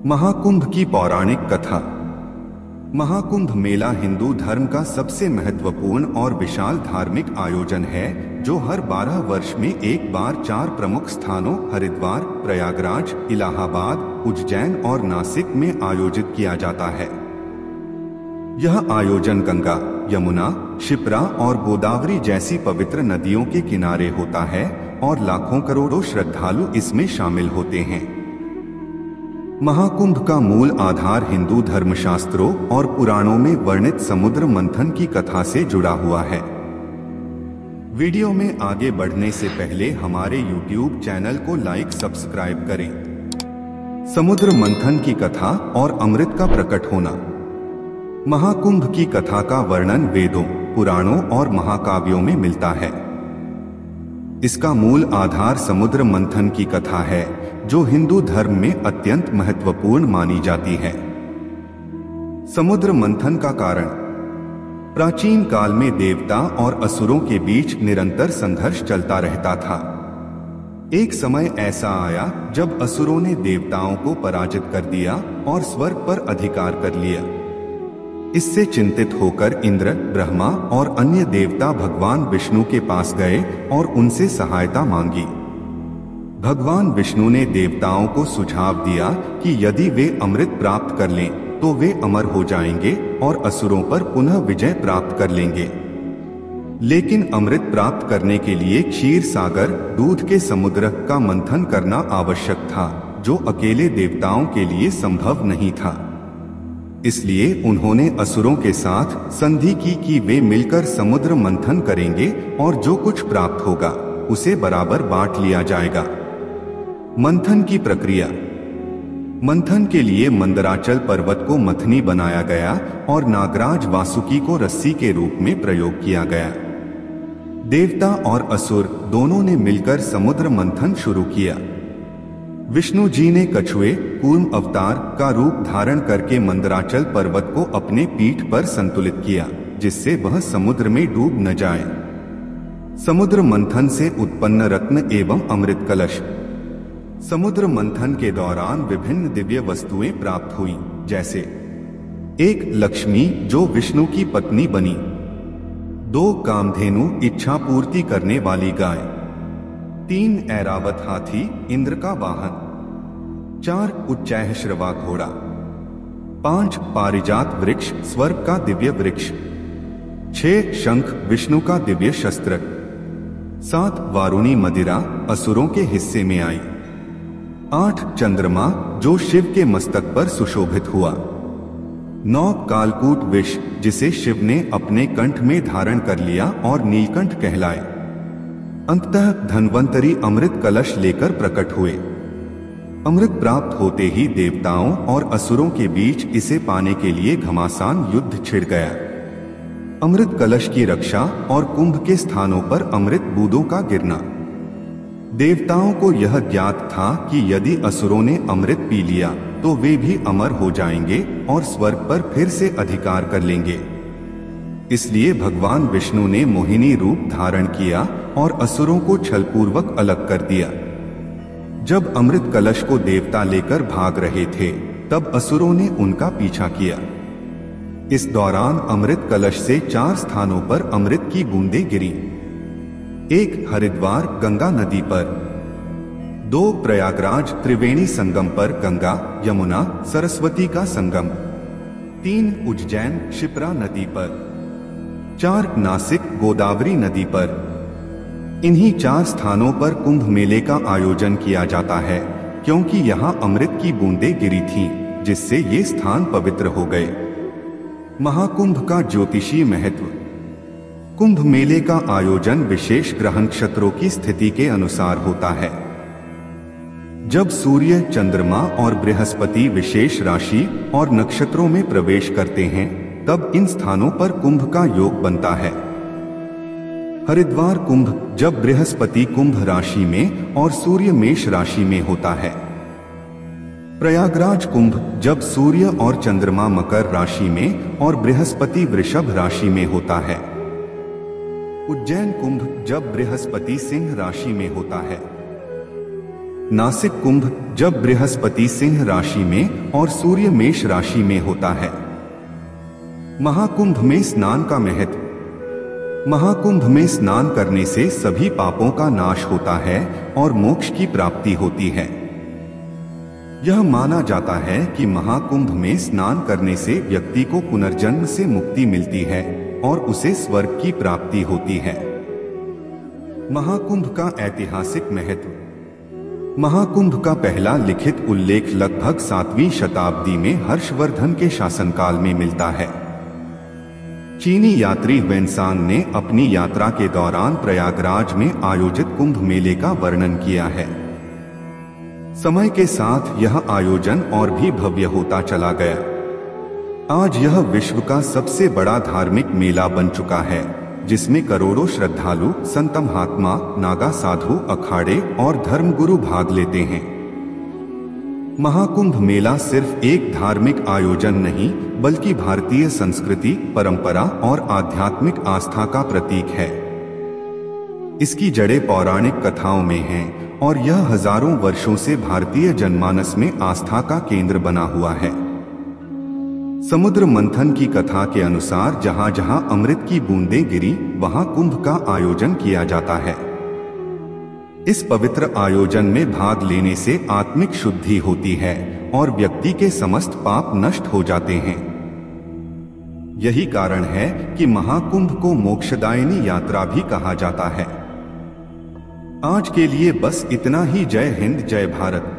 महाकुंभ की पौराणिक कथा। महाकुंभ मेला हिंदू धर्म का सबसे महत्वपूर्ण और विशाल धार्मिक आयोजन है जो हर 12 वर्ष में एक बार 4 प्रमुख स्थानों हरिद्वार, प्रयागराज, इलाहाबाद, उज्जैन और नासिक में आयोजित किया जाता है। यह आयोजन गंगा, यमुना, क्षिप्रा और गोदावरी जैसी पवित्र नदियों के किनारे होता है और लाखों करोड़ों श्रद्धालु इसमें शामिल होते हैं। महाकुंभ का मूल आधार हिंदू धर्मशास्त्रों और पुराणों में वर्णित समुद्र मंथन की कथा से जुड़ा हुआ है। वीडियो में आगे बढ़ने से पहले हमारे YouTube चैनल को लाइक सब्सक्राइब करें। समुद्र मंथन की कथा और अमृत का प्रकट होना। महाकुंभ की कथा का वर्णन वेदों, पुराणों और महाकाव्यों में मिलता है। इसका मूल आधार समुद्र मंथन की कथा है जो हिंदू धर्म में अत्यंत महत्वपूर्ण मानी जाती है। समुद्र मंथन का कारण। प्राचीन काल में देवता और असुरों के बीच निरंतर संघर्ष चलता रहता था। एक समय ऐसा आया जब असुरों ने देवताओं को पराजित कर दिया और स्वर्ग पर अधिकार कर लिया। इससे चिंतित होकर इंद्र, ब्रह्मा और अन्य देवता भगवान विष्णु के पास गए और उनसे सहायता मांगी। भगवान विष्णु ने देवताओं को सुझाव दिया कि यदि वे अमृत प्राप्त कर लें तो वे अमर हो जाएंगे और असुरों पर पुनः विजय प्राप्त कर लेंगे। लेकिन अमृत प्राप्त करने के लिए क्षीर सागर, दूध के समुद्र का मंथन करना आवश्यक था, जो अकेले देवताओं के लिए संभव नहीं था। इसलिए उन्होंने असुरों के साथ संधि की कि वे मिलकर समुद्र मंथन करेंगे और जो कुछ प्राप्त होगा उसे बराबर बांट लिया जाएगा। मंथन की प्रक्रिया। मंथन के लिए मंदराचल पर्वत को मथनी बनाया गया और नागराज वासुकी को रस्सी के रूप में प्रयोग किया गया। देवता और असुर दोनों ने मिलकर समुद्र मंथन शुरू किया। विष्णु जी ने कछुए, कूर्म अवतार का रूप धारण करके मंदराचल पर्वत को अपने पीठ पर संतुलित किया, जिससे वह समुद्र में डूब न जाए। समुद्र मंथन से उत्पन्न रत्न एवं अमृत कलश। समुद्र मंथन के दौरान विभिन्न दिव्य वस्तुएं प्राप्त हुई, जैसे 1 लक्ष्मी जो विष्णु की पत्नी बनी, 2 कामधेनु इच्छा पूर्ति करने वाली गाय, 3 ऐरावत हाथी इंद्र का वाहन, 4 उच्चैःश्रवा घोड़ा, 5 पारिजात वृक्ष स्वर्ग का दिव्य वृक्ष, 6 शंख विष्णु का दिव्य शस्त्र, 7 वारुणी मदिरा असुरों के हिस्से में आई, 8 चंद्रमा जो शिव के मस्तक पर सुशोभित हुआ, 9 कालकूट विष जिसे शिव ने अपने कंठ में धारण कर लिया और नीलकंठ कहलाए। अंततः धन्वंतरी अमृत कलश लेकर प्रकट हुए। अमृत प्राप्त होते ही देवताओं और असुरों के बीच इसे पाने के लिए घमासान युद्ध छिड़ गया। अमृत कलश की रक्षा और कुंभ के स्थानों पर अमृत बूंदों का गिरना। देवताओं को यह ज्ञात था कि यदि असुरों ने अमृत पी लिया तो वे भी अमर हो जाएंगे और स्वर्ग पर फिर से अधिकार कर लेंगे। इसलिए भगवान विष्णु ने मोहिनी रूप धारण किया और असुरों को छलपूर्वक अलग कर दिया। जब अमृत कलश को देवता लेकर भाग रहे थे तब असुरों ने उनका पीछा किया। इस दौरान अमृत कलश से 4 स्थानों पर अमृत की बूंदें गिरी। 1 हरिद्वार गंगा नदी पर, 2 प्रयागराज त्रिवेणी संगम पर गंगा, यमुना, सरस्वती का संगम, 3 उज्जैन क्षिप्रा नदी पर, 4 नासिक गोदावरी नदी पर। इन्हीं 4 स्थानों पर कुंभ मेले का आयोजन किया जाता है क्योंकि यहाँ अमृत की बूंदें गिरी थीं, जिससे ये स्थान पवित्र हो गए। महाकुंभ का ज्योतिषीय महत्व। कुंभ मेले का आयोजन विशेष ग्रह नक्षत्रों की स्थिति के अनुसार होता है। जब सूर्य, चंद्रमा और बृहस्पति विशेष राशि और नक्षत्रों में प्रवेश करते हैं तब इन स्थानों पर कुंभ का योग बनता है। हरिद्वार कुंभ जब बृहस्पति कुंभ राशि में और सूर्य मेष राशि में होता है। प्रयागराज कुंभ जब सूर्य और चंद्रमा मकर राशि में और बृहस्पति वृषभ राशि में होता है। उज्जैन कुंभ जब बृहस्पति सिंह राशि में होता है। नासिक कुंभ जब बृहस्पति सिंह राशि में और सूर्य मेष राशि में होता है। महाकुंभ में स्नान का महत्व। महाकुंभ में स्नान करने से सभी पापों का नाश होता है और मोक्ष की प्राप्ति होती है। यह माना जाता है कि महाकुंभ में स्नान करने से व्यक्ति को पुनर्जन्म से मुक्ति मिलती है और उसे स्वर्ग की प्राप्ति होती है। महाकुंभ का ऐतिहासिक महत्व। महाकुंभ का पहला लिखित उल्लेख लगभग 7वीं शताब्दी में हर्षवर्धन के शासनकाल में मिलता है। चीनी यात्री वेनसांग ने अपनी यात्रा के दौरान प्रयागराज में आयोजित कुंभ मेले का वर्णन किया है। समय के साथ यह आयोजन और भी भव्य होता चला गया। आज यह विश्व का सबसे बड़ा धार्मिक मेला बन चुका है, जिसमें करोड़ों श्रद्धालु, संत महात्मा, नागा साधु, अखाड़े और धर्मगुरु भाग लेते हैं। महाकुंभ मेला सिर्फ एक धार्मिक आयोजन नहीं, बल्कि भारतीय संस्कृति, परंपरा और आध्यात्मिक आस्था का प्रतीक है। इसकी जड़ें पौराणिक कथाओं में हैं और यह हजारों वर्षों से भारतीय जनमानस में आस्था का केंद्र बना हुआ है। समुद्र मंथन की कथा के अनुसार जहां जहां अमृत की बूंदें गिरी, वहां कुंभ का आयोजन किया जाता है। इस पवित्र आयोजन में भाग लेने से आत्मिक शुद्धि होती है और व्यक्ति के समस्त पाप नष्ट हो जाते हैं। यही कारण है कि महाकुंभ को मोक्षदायिनी यात्रा भी कहा जाता है। आज के लिए बस इतना ही। जय हिंद, जय भारत।